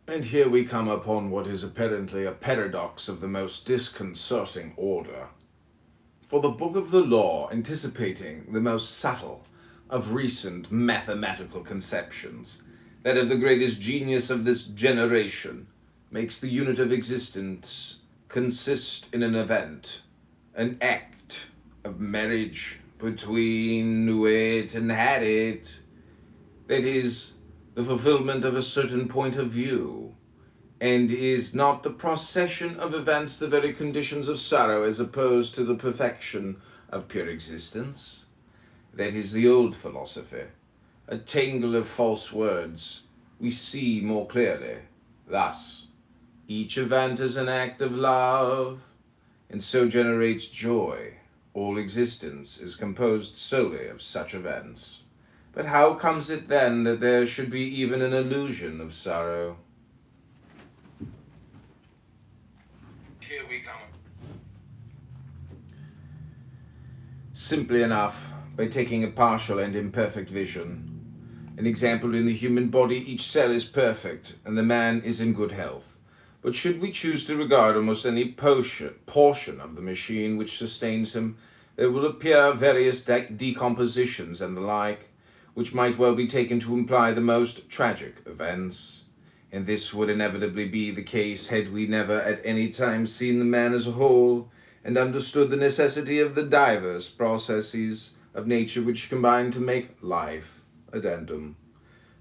And here we come upon what is apparently a paradox of the most disconcerting order. For the book of the law, anticipating the most subtle of recent mathematical conceptions, that of the greatest genius of this generation, makes the unit of existence consist in an event, an act of marriage between knew it and had it, that is, the fulfillment of a certain point of view, and is not the procession of events the very conditions of sorrow as opposed to the perfection of pure existence? That is the old philosophy, a tangle of false words we see more clearly. Thus, each event is an act of love, and so generates joy. All existence is composed solely of such events. But how comes it then that there should be even an illusion of sorrow? Here we come. Simply enough, by taking a partial and imperfect vision. An example, in the human body, each cell is perfect, and the man is in good health. But should we choose to regard almost any portion of the machine which sustains him, there will appear various decompositions and the like, which might well be taken to imply the most tragic events. And this would inevitably be the case had we never at any time seen the man as a whole, and understood the necessity of the diverse processes of nature which combine to make life. Addendum.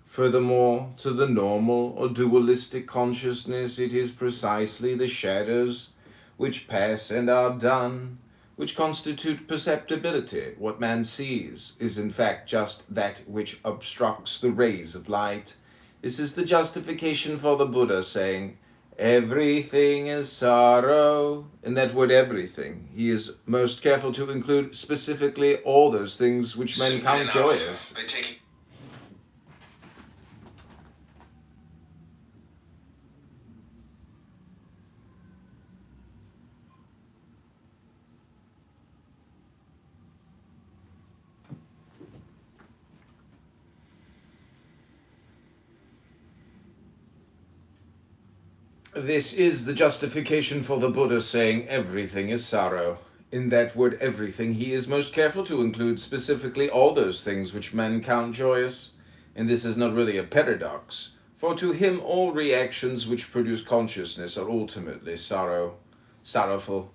Furthermore, to the normal or dualistic consciousness, it is precisely the shadows which pass and are done, which constitute perceptibility. What man sees is in fact just that which obstructs the rays of light. This is the justification for the Buddha saying, everything is sorrow. In that word everything, he is most careful to include specifically all those things which men count joyous. This is the justification for the Buddha saying everything is sorrow. In that word everything, he is most careful to include specifically all those things which men count joyous. And this is not really a paradox, for to him all reactions which produce consciousness are ultimately sorrowful,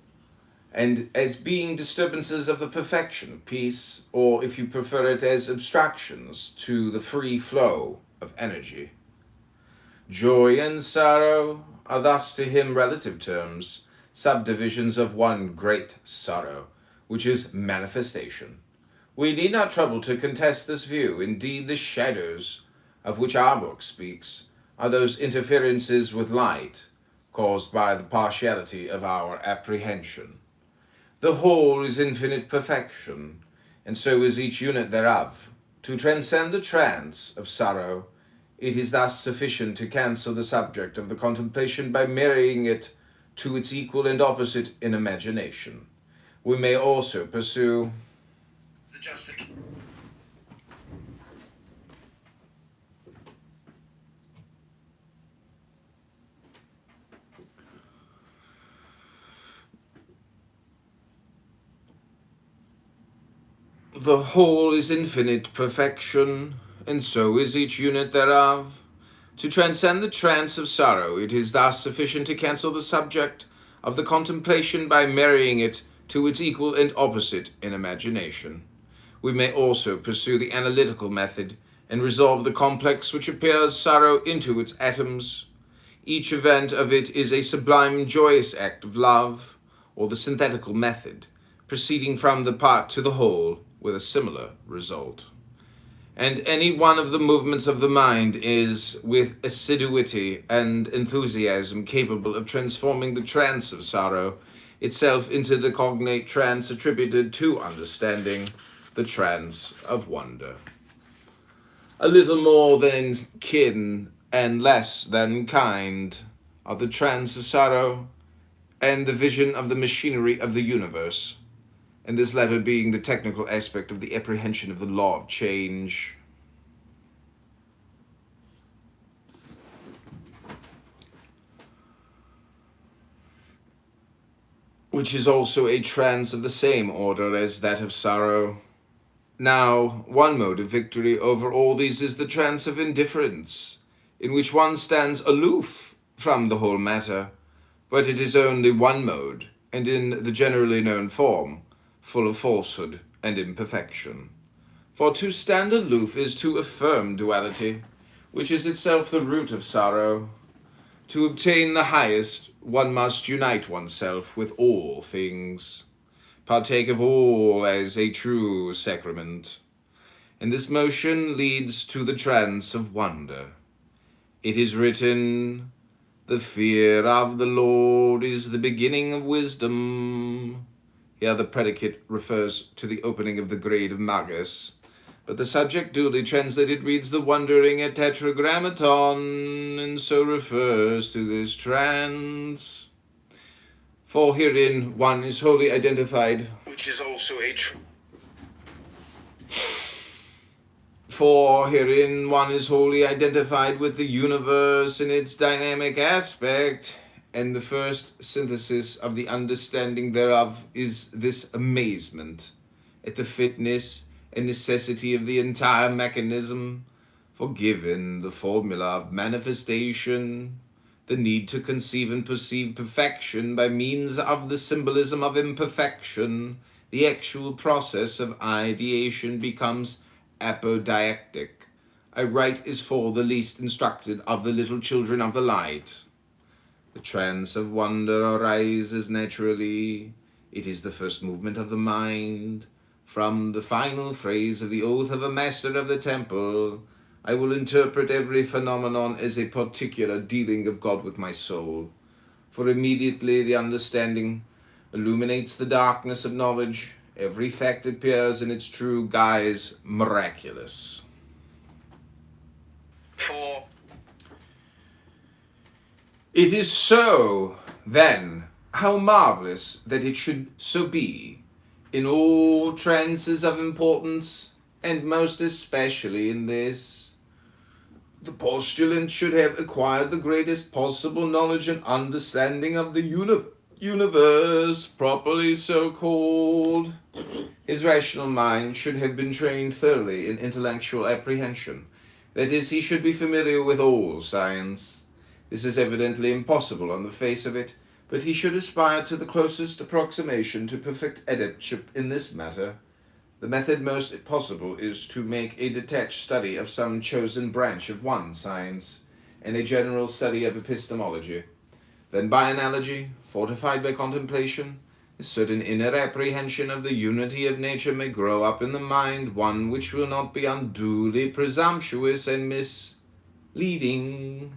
and as being disturbances of the perfection of peace, or if you prefer it, as obstructions to the free flow of energy. Joy and sorrow are thus to him relative terms, subdivisions of one great sorrow, which is manifestation. We need not trouble to contest this view. Indeed, the shadows of which our book speaks are those interferences with light caused by the partiality of our apprehension. The whole is infinite perfection, and so is each unit thereof. To transcend the trance of sorrow, it is thus sufficient to cancel the subject of the contemplation by marrying it to its equal and opposite in imagination. We may also pursue the justification. The whole is infinite perfection, and so is each unit thereof. To transcend the trance of sorrow, it is thus sufficient to cancel the subject of the contemplation by marrying it to its equal and opposite in imagination. We may also pursue the analytical method and resolve the complex which appears sorrow into its atoms. Each event of it is a sublime joyous act of love, or the synthetical method, proceeding from the part to the whole with a similar result. And any one of the movements of the mind is, with assiduity and enthusiasm, capable of transforming the trance of sorrow itself into the cognate trance attributed to understanding, the trance of wonder. A little more than kin and less than kind are the trance of sorrow and the vision of the machinery of the universe, and this latter being the technical aspect of the apprehension of the law of change. which is also a trance of the same order as that of sorrow. Now, one mode of victory over all these is the trance of indifference, in which one stands aloof from the whole matter, but it is only one mode, and in the generally known form, full of falsehood and imperfection. For to stand aloof is to affirm duality, which is itself the root of sorrow. To obtain the highest, one must unite oneself with all things, partake of all as a true sacrament, and this motion leads to the trance of wonder. It is written, "The fear of the Lord is the beginning of wisdom." Here the predicate refers to the opening of the grade of Magus, but the subject duly translated reads the wondering at tetragrammaton, and so refers to this trance. For herein one is wholly identified, which is also a For herein one is wholly identified with the universe in its dynamic aspect, and the first synthesis of the understanding thereof is this amazement at the fitness and necessity of the entire mechanism, for given the formula of manifestation, the need to conceive and perceive perfection by means of the symbolism of imperfection, the actual process of ideation becomes apodictic. A right is for the least instructed of the little children of the light. The trance of wonder arises naturally. It is the first movement of the mind. From the final phrase of the oath of a master of the temple, I will interpret every phenomenon as a particular dealing of God with my soul. For immediately the understanding illuminates the darkness of knowledge. Every fact appears in its true guise miraculous. For it is so, then, how marvelous that it should so be in all trances of importance, and most especially in this. The postulant should have acquired the greatest possible knowledge and understanding of the universe, properly so called. His rational mind should have been trained thoroughly in intellectual apprehension. That is, he should be familiar with all science. This is evidently impossible on the face of it, but he should aspire to the closest approximation to perfect adeptship in this matter. The method most possible is to make a detached study of some chosen branch of one science, and a general study of epistemology. Then by analogy, fortified by contemplation, a certain inner apprehension of the unity of nature may grow up in the mind, one which will not be unduly presumptuous and misleading.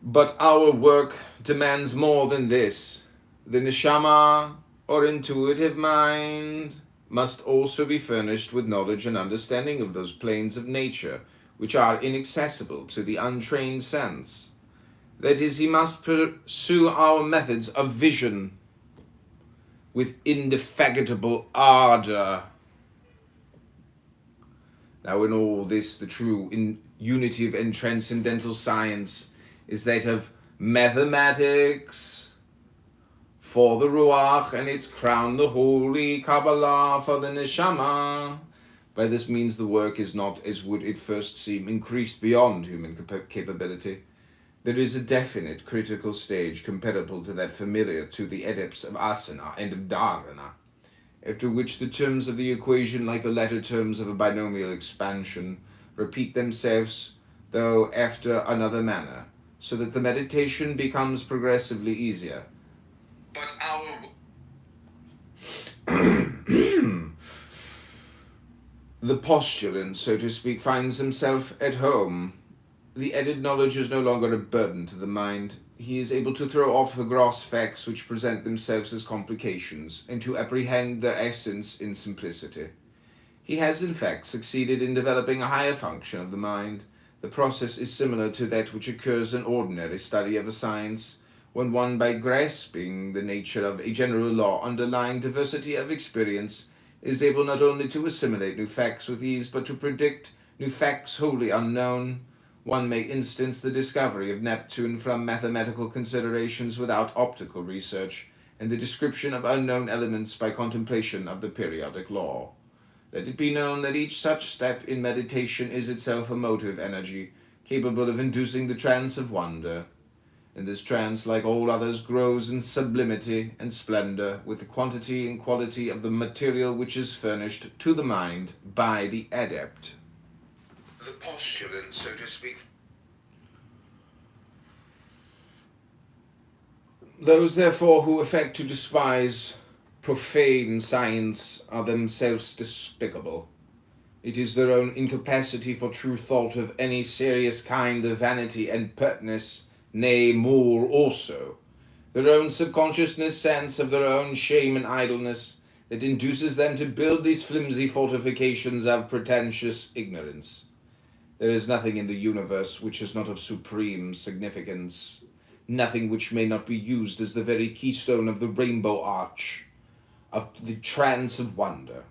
But our work demands more than this. The neshama, or intuitive mind, must also be furnished with knowledge and understanding of those planes of nature which are inaccessible to the untrained sense. That is, he must pursue our methods of vision with indefatigable ardor. Now in all this, the true unitive and transcendental science is that of mathematics for the Ruach, and its crown the holy Kabbalah for the Neshama. By this means the work is not, as would it first seem, increased beyond human capability. There is a definite critical stage comparable to that familiar to the adepts of asana and of dharana, after which the terms of the equation, like the latter terms of a binomial expansion, repeat themselves, though after another manner, so that the meditation becomes progressively easier. But the postulant, so to speak, finds himself at home. The added knowledge is no longer a burden to the mind. He is able to throw off the gross facts which present themselves as complications, and to apprehend their essence in simplicity. He has, in fact, succeeded in developing a higher function of the mind. The process is similar to that which occurs in ordinary study of a science, when one, by grasping the nature of a general law underlying diversity of experience, is able not only to assimilate new facts with ease, but to predict new facts wholly unknown. One may instance the discovery of Neptune from mathematical considerations without optical research, and the description of unknown elements by contemplation of the periodic law. Let it be known that each such step in meditation is itself a motive energy, capable of inducing the trance of wonder. And this trance, like all others, grows in sublimity and splendor with the quantity and quality of the material which is furnished to the mind by the adept. The postulant, so to speak. Those, therefore, who affect to despise profane science are themselves despicable. It is their own incapacity for true thought of any serious kind of vanity and pertness, nay, more also, their own subconsciousness sense of their own shame and idleness, that induces them to build these flimsy fortifications of pretentious ignorance. There is nothing in the universe which is not of supreme significance, nothing which may not be used as the very keystone of the rainbow arch, of the trance of wonder.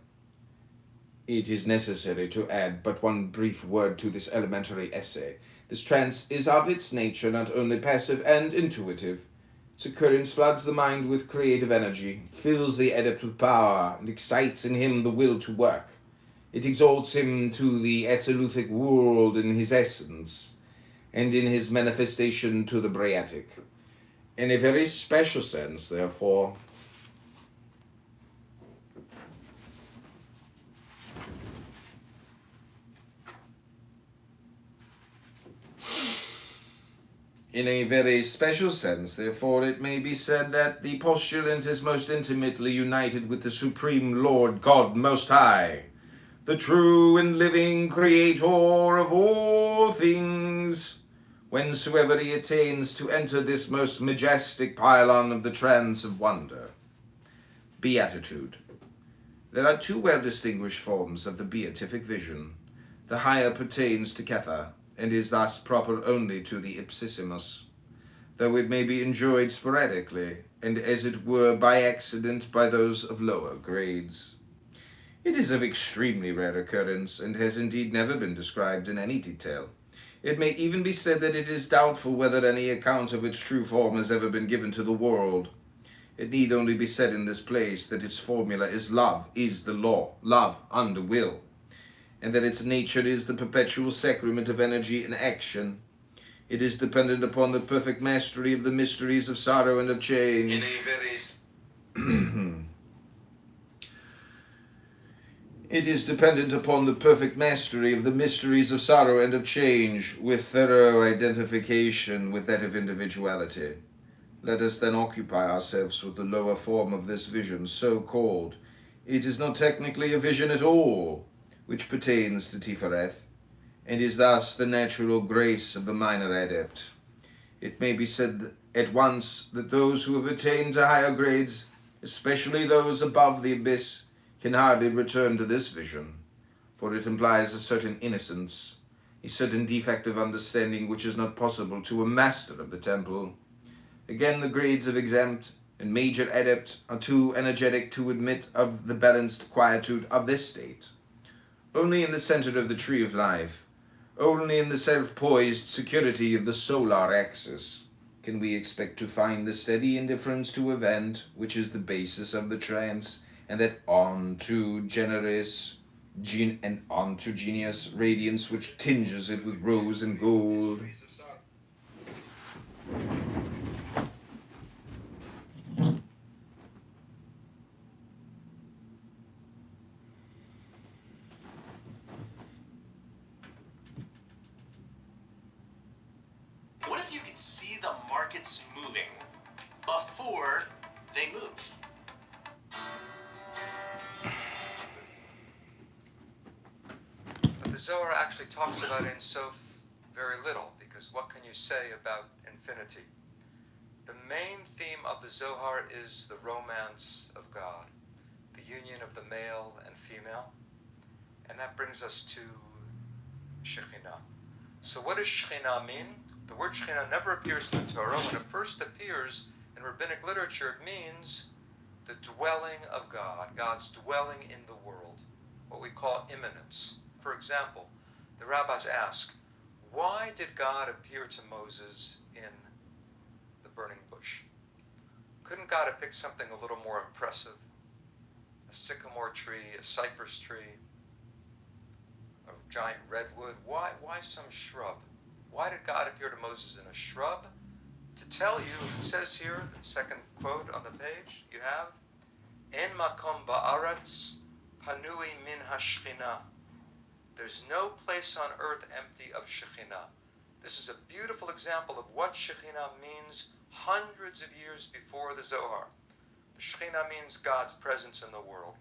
It is necessary to add but one brief word to this elementary essay. This trance is of its nature not only passive and intuitive. Its occurrence floods the mind with creative energy, fills the adept with power, and excites in him the will to work. It exalts him to the absolutic world in his essence, and in his manifestation to the Briatic. In a very special sense, therefore, it may be said that the postulant is most intimately united with the Supreme Lord God Most High, the true and living Creator of all things, whensoever he attains to enter this most majestic pylon of the trance of wonder. Beatitude. There are two well-distinguished forms of the beatific vision. The higher pertains to Kether, and is thus proper only to the ipsissimus, though it may be enjoyed sporadically, and as it were by accident by those of lower grades. It is of extremely rare occurrence, and has indeed never been described in any detail. It may even be said that it is doubtful whether any account of its true form has ever been given to the world. It need only be said in this place that its formula is love is the law, love under will, and that its nature is the perpetual sacrament of energy and action. It is dependent upon the perfect mastery of the mysteries of sorrow and of change. It is dependent upon the perfect mastery of the mysteries of sorrow and of change, with thorough identification with that of individuality. Let us then occupy ourselves with the lower form of this vision, so called. It is not technically a vision at all, which pertains to Tifereth, and is thus the natural grace of the minor adept. It may be said at once that those who have attained to higher grades, especially those above the abyss, can hardly return to this vision, for it implies a certain innocence, a certain defect of understanding which is not possible to a master of the temple. Again, the grades of exempt and major adept are too energetic to admit of the balanced quietude of this state. Only in the center of the tree of life, only in the self-poised security of the solar axis, can we expect to find the steady indifference to event which is the basis of the trance, and that onto genius radiance which tinges it with rose and gold. What if you could see the markets moving before they move? But the Zohar actually talks about Ein Sof very little, because what can you say about infinity? The main theme of the Zohar is the romance of God, the union of the male and female, and that brings us to Shekhinah. So what does Shekhinah mean? The word Shekhinah never appears in the Torah. When it first appears in rabbinic literature, it means the dwelling of God, God's dwelling in the world, what we call immanence. For example, the rabbis ask, Why did God appear to Moses in the burning bush? Couldn't God have picked something a little more impressive? A sycamore tree, a cypress tree, a giant redwood? Why some shrub? Why did God appear to Moses in a shrub? To tell you, as it says here, the second quote on the page you have, En makom ba'aretz panui min hashchina. There's no place on earth empty of Shekhinah. This is a beautiful example of what Shekhinah means hundreds of years before the Zohar. The Shekhinah means God's presence in the world.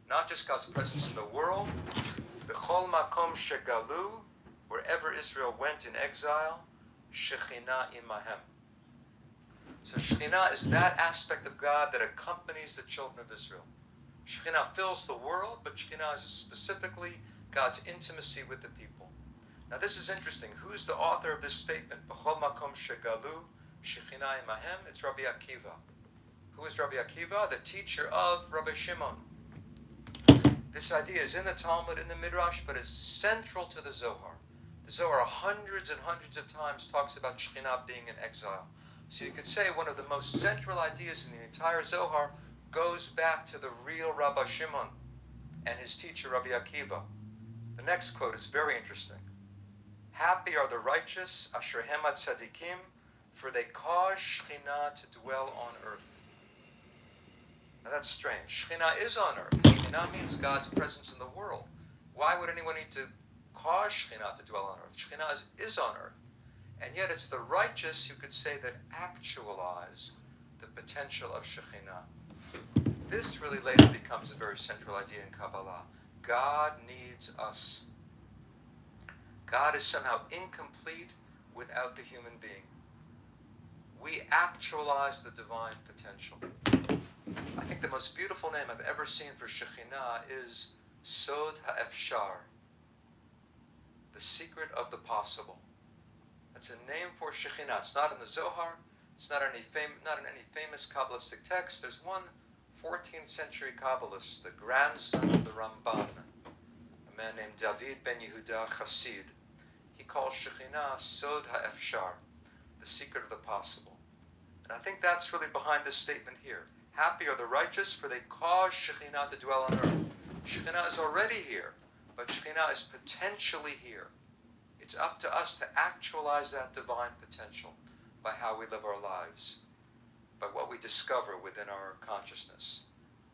Not just God's presence in the world, B'chol makom shegalu, wherever Israel went in exile, Shekhinah imahem. So Shekhinah is that aspect of God that accompanies the children of Israel. Shekhinah fills the world, but Shekhinah is specifically God's intimacy with the people. Now this is interesting. Who's the author of this statement? B'chol makom shegalu, Shekhinah imahem. It's Rabbi Akiva. Who is Rabbi Akiva? The teacher of Rabbi Shimon. This idea is in the Talmud, in the Midrash, but is central to the Zohar. The Zohar hundreds and hundreds of times talks about Shekhinah being in exile. So you could say one of the most central ideas in the entire Zohar goes back to the real Rabbi Shimon and his teacher Rabbi Akiva. The next quote is very interesting. Happy are the righteous, asher hema tzadikim, for they cause Shekhinah to dwell on earth. Now that's strange. Shekhinah is on earth. Shekhinah means God's presence in the world. Why would anyone need to cause Shekhinah to dwell on earth? Shekhinah is on earth. And yet it's the righteous who could say that actualize the potential of Shekhinah. This really later becomes a very central idea in Kabbalah. God needs us. God is somehow incomplete without the human being. We actualize the divine potential. I think the most beautiful name I've ever seen for Shekhinah is Sod HaEfshar, the secret of the possible. That's a name for Shekhinah. It's not in the Zohar. It's not in any famous Kabbalistic text. There's one 14th century Kabbalist, the grandson of the Ramban, a man named David ben Yehuda Chassid. He calls Shekhinah Sod HaEfshar, the secret of the possible. And I think that's really behind this statement here. Happy are the righteous, for they cause Shekhinah to dwell on earth. Shekhinah is already here, but Shekhinah is potentially here. It's up to us to actualize that divine potential by how we live our lives, by what we discover within our consciousness,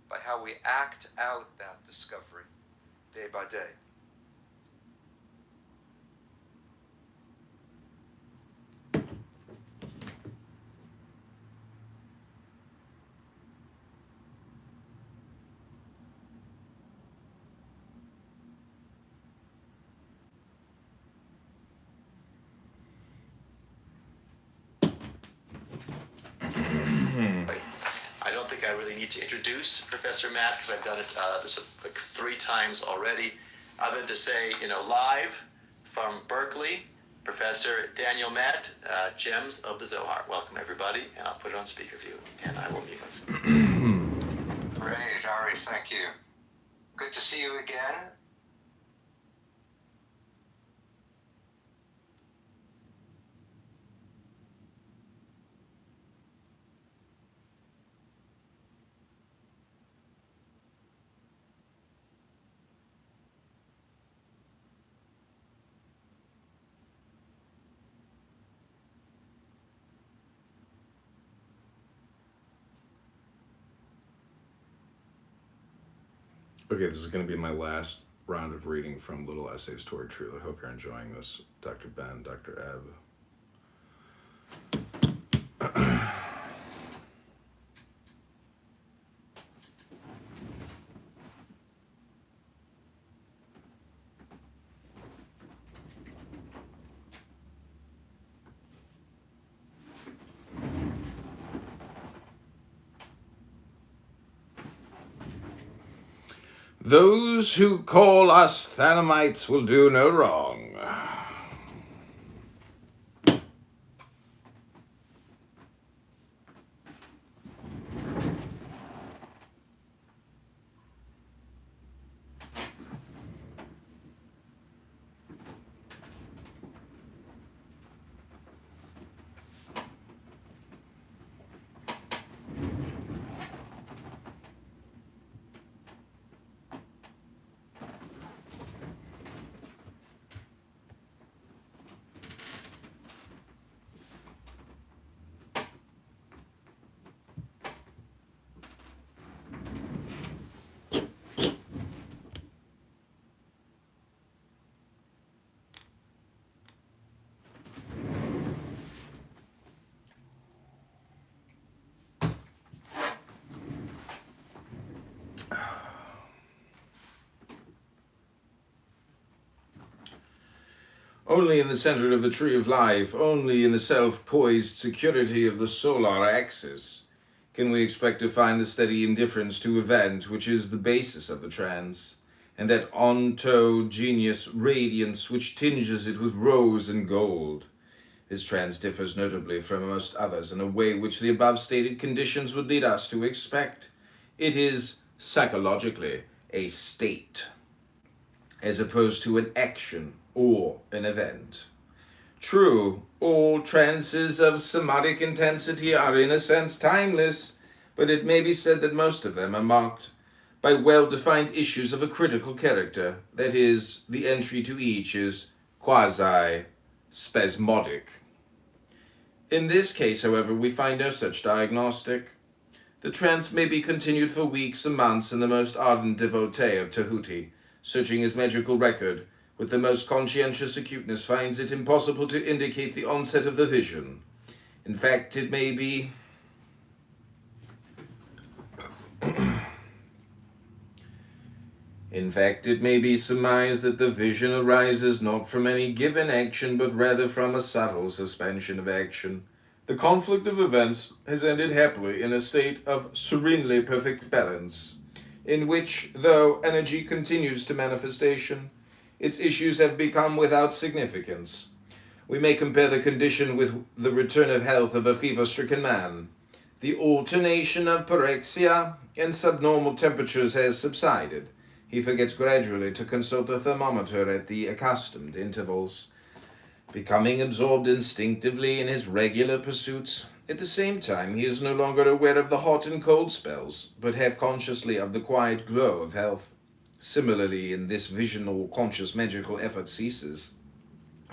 by how we act out that discovery day by day. I don't think I really need to introduce Professor Matt because I've done it this like 3 times already. Other than to say, live from Berkeley, Professor Daniel Matt, Gems of the Zohar. Welcome everybody, and I'll put it on speaker view, and I will mute myself. Great, Ari, thank you. Good to see you again. Okay, this is going to be my last round of reading from Little Essays Toward Truth. I hope you're enjoying this, Dr. Ben, Dr. Ebb. Those who call us Thanamites will do no wrong. Only in the center of the tree of life, only in the self-poised security of the solar axis, can we expect to find the steady indifference to event which is the basis of the trance, and that ontogenious radiance which tinges it with rose and gold. This trance differs notably from most others in a way which the above stated conditions would lead us to expect. It is, psychologically, a state, as opposed to an action or an event. True, all trances of somatic intensity are in a sense timeless, but it may be said that most of them are marked by well-defined issues of a critical character. That is, the entry to each is quasi-spasmodic. In this case, however, we find no such diagnostic. The trance may be continued for weeks and months, and the most ardent devotee of Tahuti, searching his magical record with the most conscientious acuteness, finds it impossible to indicate the onset of the vision. In fact, it may be surmised that the vision arises not from any given action, but rather from a subtle suspension of action. The conflict of events has ended happily in a state of serenely perfect balance, in which, though energy continues to manifestation, its issues have become without significance. We may compare the condition with the return of health of a fever-stricken man. The alternation of pyrexia and subnormal temperatures has subsided. He forgets gradually to consult the thermometer at the accustomed intervals, becoming absorbed instinctively in his regular pursuits. At the same time, he is no longer aware of the hot and cold spells, but half consciously of the quiet glow of health. Similarly, in this vision, all conscious magical effort ceases.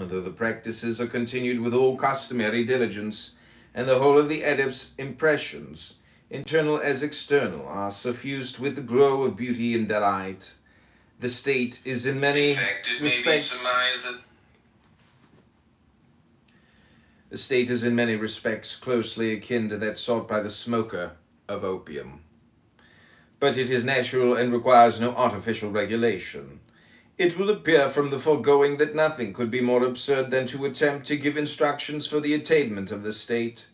Although the practices are continued with all customary diligence, and the whole of the adept's impressions, internal as external, are suffused with the glow of beauty and delight, the state is in many respects closely akin to that sought by the smoker of opium. But it is natural and requires no artificial regulation. It will appear from the foregoing that nothing could be more absurd than to attempt to give instructions for the attainment of the state.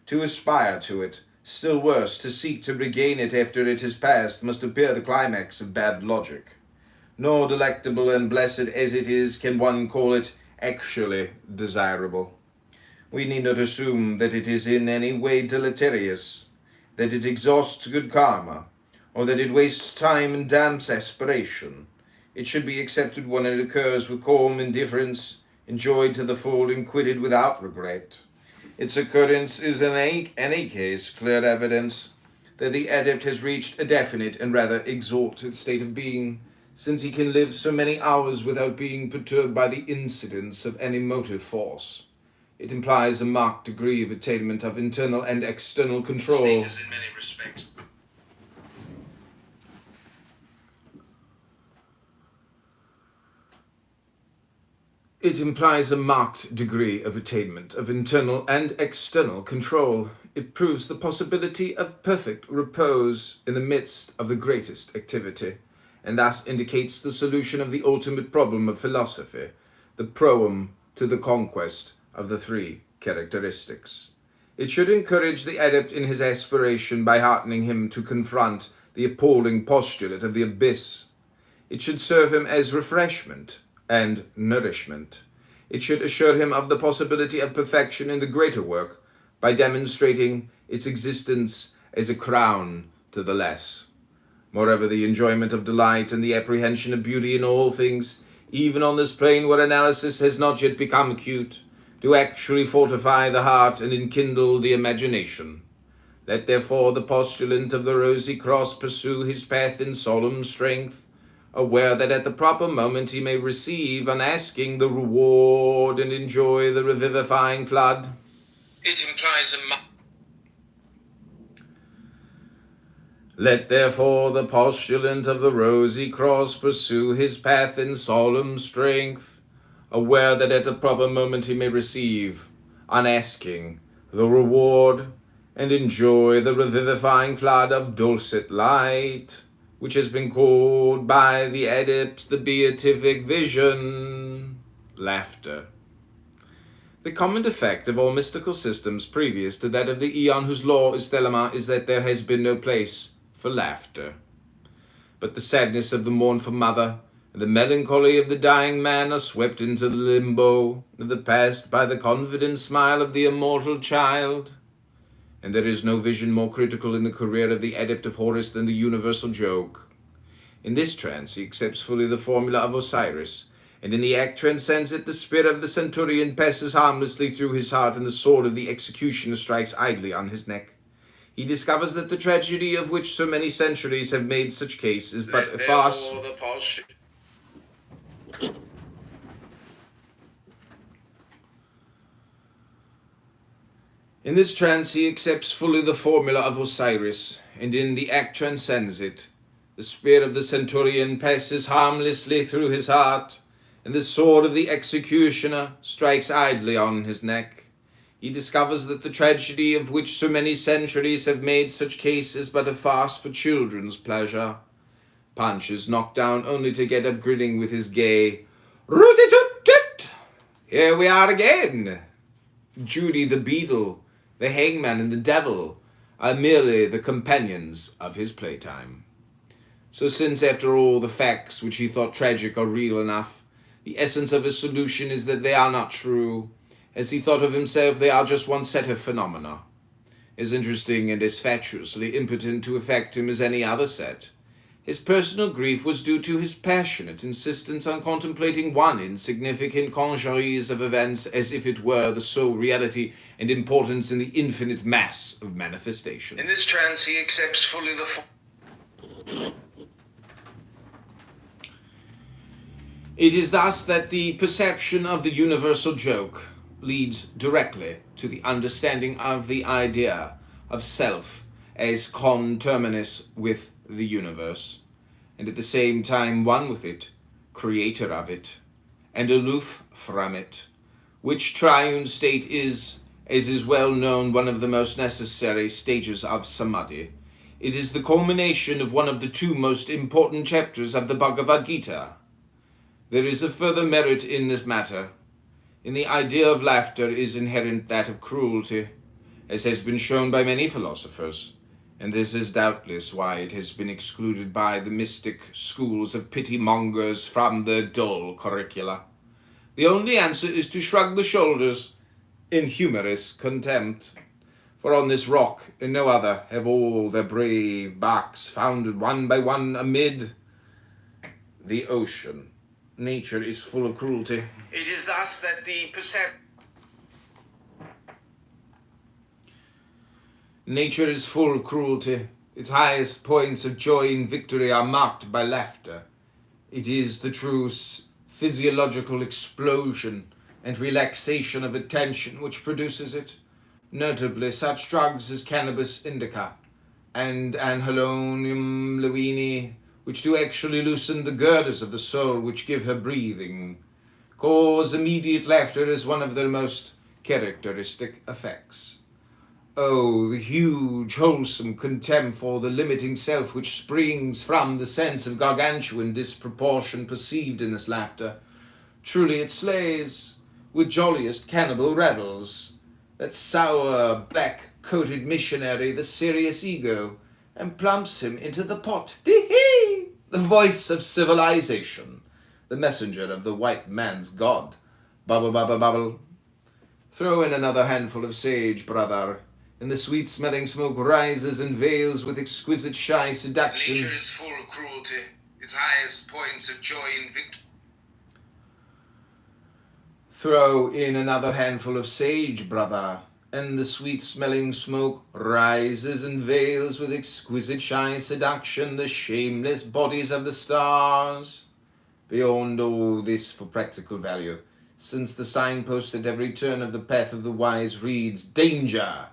To aspire to it, still worse, to seek to regain it after it has passed, must appear the climax of bad logic. Nor delectable and blessed as it is, can one call it actually desirable. We need not assume that it is in any way deleterious, that it exhausts good karma, or that it wastes time and damps aspiration. It should be accepted when it occurs with calm indifference, enjoyed to the full and quitted without regret. Its occurrence is in any case clear evidence that the adept has reached a definite and rather exalted state of being, since he can live so many hours without being perturbed by the incidence of any motive force. It implies a marked degree of attainment of internal and external control. State is in many respects. It implies a marked degree of attainment of internal and external control. It proves the possibility of perfect repose in the midst of the greatest activity, and thus indicates the solution of the ultimate problem of philosophy, the proem to the conquest of the three characteristics. It should encourage the adept in his aspiration by heartening him to confront the appalling postulate of the abyss. It should serve him as refreshment and nourishment. It should assure him of the possibility of perfection in the greater work by demonstrating its existence as a crown to the less. Moreover, the enjoyment of delight and the apprehension of beauty in all things, even on this plane where analysis has not yet become acute, do actually fortify the heart and enkindle the imagination. Let therefore the postulant of the rosy cross pursue his path in solemn strength, aware that at the proper moment he may receive, unasking, the reward and enjoy the revivifying flood. It implies Let therefore the postulant of the rosy cross pursue his path in solemn strength, aware that at the proper moment he may receive, unasking, the reward and enjoy the revivifying flood of dulcet light, which has been called by the adepts the beatific vision. Laughter. The common defect of all mystical systems previous to that of the eon whose law is thelema is that there has been no place for laughter. But the sadness of the mournful mother and the melancholy of the dying man are swept into the limbo of the past by the confident smile of the immortal child. And there is no vision more critical in the career of the adept of Horus than the universal joke. In this trance he accepts fully the formula of Osiris, and in the act transcends it. The spear of the centurion passes harmlessly through his heart, and the sword of the executioner strikes idly on his neck. He discovers that the tragedy of which so many centuries have made such case is but a farce. In this trance he accepts fully the formula of Osiris, and in the act transcends it. The spear of the centurion passes harmlessly through his heart, and the sword of the executioner strikes idly on his neck. He discovers that the tragedy of which so many centuries have made such case is but a farce for children's pleasure. Punch is knocked down only to get up grinning with his gay "Rooty-toot-toot! Here we are again!" Judy the Beadle, the Hangman, and the Devil are merely the companions of his playtime. So since, after all, the facts which he thought tragic are real enough, the essence of his solution is that they are not true. As he thought of himself, they are just one set of phenomena, as interesting and as fatuously impotent to affect him as any other set. His personal grief was due to his passionate insistence on contemplating one insignificant congeries of events as if it were the sole reality and importance in the infinite mass of manifestation. In this trance he accepts fully the It is thus that the perception of the universal joke leads directly to the understanding of the idea of self as conterminous with the universe, and at the same time one with it, creator of it, and aloof from it, which triune state is, as is well known, one of the most necessary stages of samadhi. It is the culmination of one of the two most important chapters of the Bhagavad Gita. There is a further merit in this matter. In the idea of laughter is inherent that of cruelty, as has been shown by many philosophers, and this is doubtless why it has been excluded by the mystic schools of pity-mongers from the dull curricula. The only answer is to shrug the shoulders in humorous contempt. For on this rock and no other have all their brave barks foundered one by one amid the ocean. Nature is full of cruelty. It is thus that the Nature is full of cruelty. Its highest points of joy and victory are marked by laughter. It is the true physiological explosion and relaxation of attention which produces it. Notably, such drugs as cannabis indica and anhelonium lewini, which do actually loosen the girders of the soul which give her breathing, cause immediate laughter as one of their most characteristic effects. Oh, the huge, wholesome contempt for the limiting self which springs from the sense of gargantuan disproportion perceived in this laughter. Truly it slays, with jolliest cannibal revels, that sour, black-coated missionary, the serious ego, and plumps him into the pot. Tee-hee! The voice of civilization, the messenger of the white man's god. Bubble, bubble, bubble. Throw in another handful of sage, brother, and the sweet-smelling smoke rises and veils with exquisite shy seduction. Nature is full of cruelty, its highest points of joy and victory. Throw in another handful of sage, brother, and the sweet-smelling smoke rises and veils with exquisite shy seduction the shameless bodies of the stars. Beyond all this for practical value, since the signpost at every turn of the path of the wise reads, "Danger!"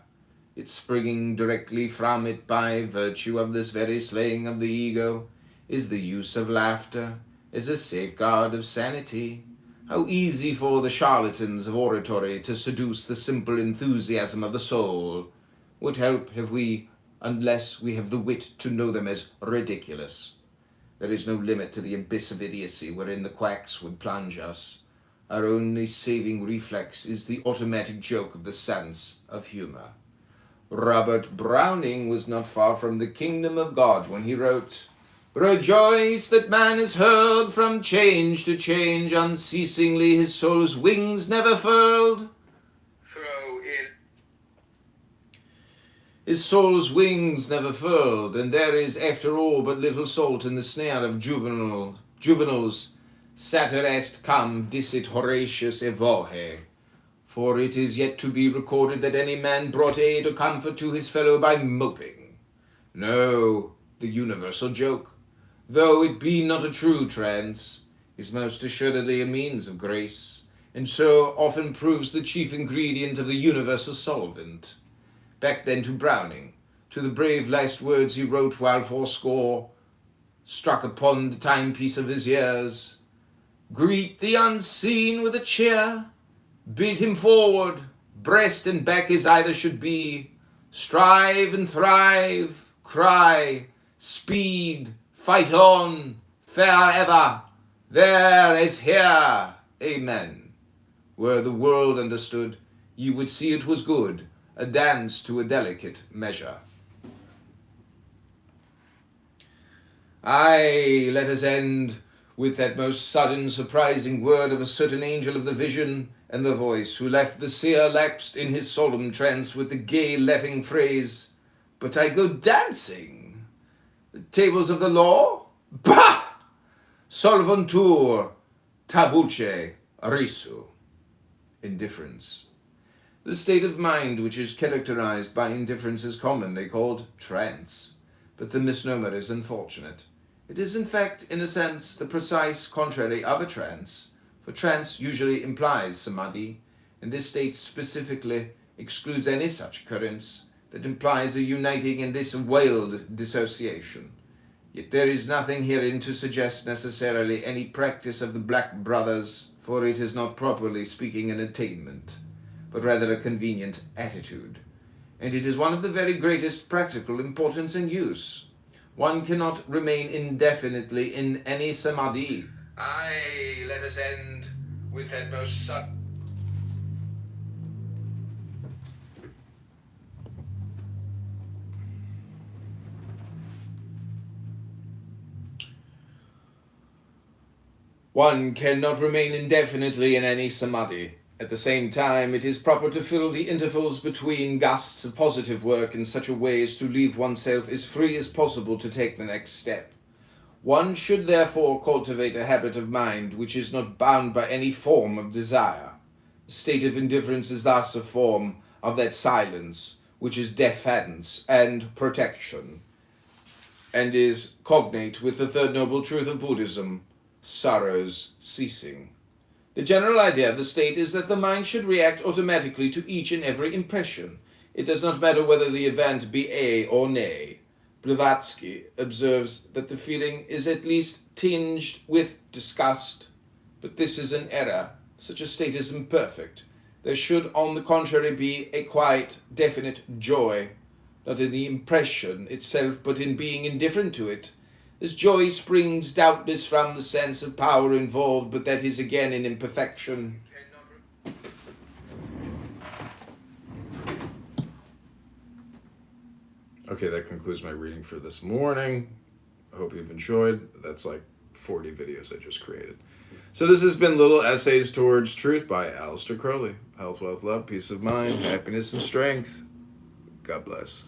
It's springing directly from it by virtue of this very slaying of the ego, is the use of laughter as a safeguard of sanity. How easy for the charlatans of oratory to seduce the simple enthusiasm of the soul. What help have we unless we have the wit to know them as ridiculous? There is no limit to the abyss of idiocy wherein the quacks would plunge us. Our only saving reflex is the automatic joke of the sense of humor. Robert Browning was not far from the kingdom of God when he wrote, "Rejoice that man is hurled from change to change, unceasingly his soul's wings never furled." Throw in. His soul's wings never furled, and there is, after all, but little salt in the snare of Juvenal's Sater est cum dicit Horatius evohe. For it is yet to be recorded that any man brought aid or comfort to his fellow by moping. No, the universal joke, though it be not a true trance, is most assuredly a means of grace, and so often proves the chief ingredient of the universal solvent. Back then to Browning, to the brave last words he wrote while fourscore struck upon the timepiece of his years. Greet the unseen with a cheer, bid him forward, breast and back as either should be. Strive and thrive, cry, speed, fight on, fair ever, there as here, amen. Were the world understood, ye would see it was good, a dance to a delicate measure. Aye, let us end with that most sudden, surprising word of a certain angel of the vision and the voice, who left the seer lapsed in his solemn trance with the gay, laughing phrase, "But I go dancing! The tables of the law? Bah! Solvuntur tabuce risu." Indifference. The state of mind which is characterized by indifference is commonly called trance, but the misnomer is unfortunate. It is in fact, in a sense, the precise contrary of a trance, for trance usually implies samadhi, and this state specifically excludes any such occurrence that implies a uniting in this wild dissociation. Yet there is nothing herein to suggest necessarily any practice of the Black Brothers, for it is not properly speaking an attainment, but rather a convenient attitude, and it is one of the very greatest practical importance and use. One cannot remain indefinitely in any samadhi. Aye, let us end with that most One cannot remain indefinitely in any samadhi. At the same time, it is proper to fill the intervals between gusts of positive work in such a way as to leave oneself as free as possible to take the next step. One should therefore cultivate a habit of mind which is not bound by any form of desire. The state of indifference is thus a form of that silence which is defense and protection, and is cognate with the third noble truth of Buddhism, sorrow's ceasing. The general idea of the state is that the mind should react automatically to each and every impression. It does not matter whether the event be A or nay. Blavatsky observes that the feeling is at least tinged with disgust, but this is an error. Such a state is imperfect. There should, on the contrary, be a quiet, definite joy, not in the impression itself, but in being indifferent to it. This joy springs doubtless from the sense of power involved, but that is again an imperfection. Okay, that concludes my reading for this morning. I hope you've enjoyed. That's like 40 videos I just created. So this has been Little Essays Towards Truth by Aleister Crowley. Health, wealth, love, peace of mind, happiness, and strength. God bless.